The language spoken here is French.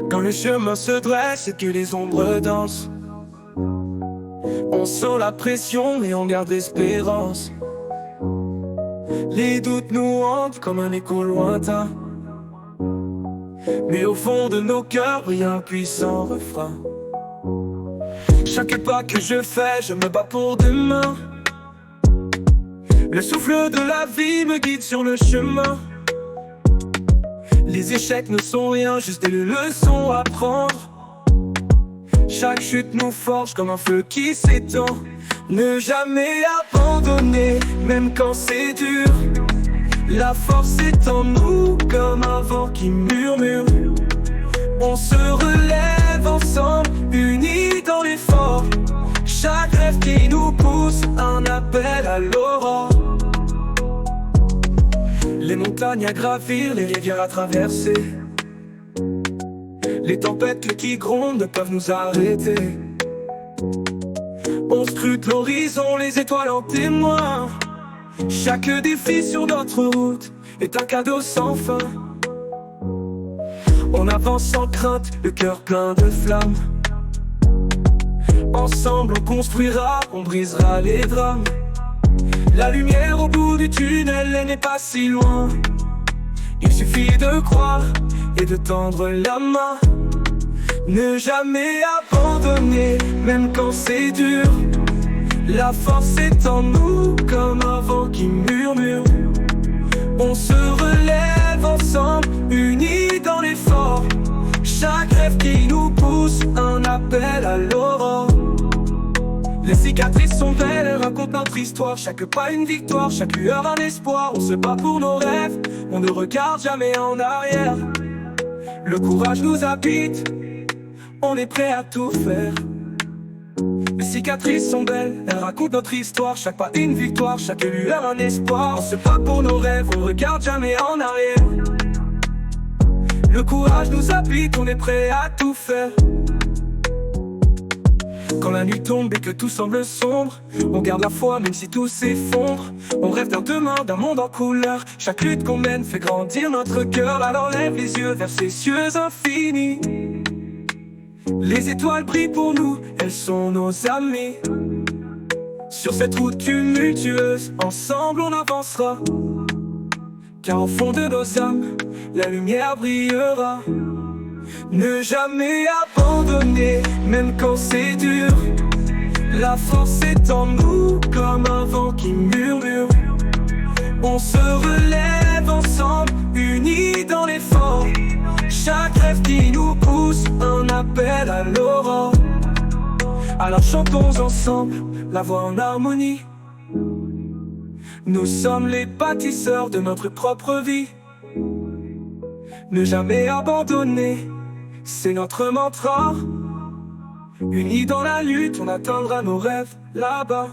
Quand le chemin se dresse et que les ombres dansent, on sent la pression mais on garde l'espérance. Les doutes nous hantent comme un écho lointain, mais au fond de nos cœurs brille un puissant refrain. Chaque pas que je fais, je me bats pour demain. Le souffle de la vie me guide sur le chemin. Les échecs ne sont rien, juste des leçons à prendre. Chaque chute nous forge comme un feu qui s'étend. Ne jamais abandonner, même quand c'est dur. La force est en nous comme un vent qui murmure. On se relève ensemble, unis dans l'effort. Chaque rêve qui nous pousse, un appel à l'aurore. Les montagnes à gravir, les rivières à traverser. Les tempêtes qui grondent ne peuvent nous arrêter. On scrute l'horizon, les étoiles en témoin. Chaque défi sur notre route est un cadeau sans fin. On avance sans crainte, le cœur plein de flammes. Ensemble on construira, on brisera les drames. La lumière au bout du tunnel, elle n'est pas si loin. Il suffit de croire et de tendre la main. Ne jamais abandonner, même quand c'est dur. La force est en nous comme un vent qui murmure. On se relève ensemble, unis dans l'effort. Chaque rêve qui nous pousse, un appel à l'aurore. Les cicatrices sont belles, elles racontent notre histoire. Chaque pas une victoire, chaque lueur un espoir. On se bat pour nos rêves, on ne regarde jamais en arrière. Le courage nous habite, on est prêt à tout faire. Les cicatrices sont belles, elles racontent notre histoire. Chaque pas une victoire, chaque lueur un espoir. On se bat pour nos rêves, on regarde jamais en arrière. Le courage nous habite, on est prêt à tout faire. Quand la nuit tombe et que tout semble sombre, on garde la foi même si tout s'effondre. On rêve d'un demain, d'un monde en couleur. Chaque lutte qu'on mène fait grandir notre cœur. Alors lève les yeux vers ces cieux infinis. Les étoiles brillent pour nous, elles sont nos amies. Sur cette route tumultueuse, ensemble on avancera. Car au fond de nos âmes, la lumière brillera. Ne jamais abandonner, même quand c'est dur. La force est en nous comme un vent qui murmure. On se relève ensemble, unis dans l'effort. Chaque rêve qui nous pousse, un appel à l'aurore. Alors chantons ensemble, la voix en harmonie. Nous sommes les bâtisseurs de notre propre vie. Ne jamais abandonner, c'est notre mantra. Unis dans la lutte, on atteindra nos rêves là-bas.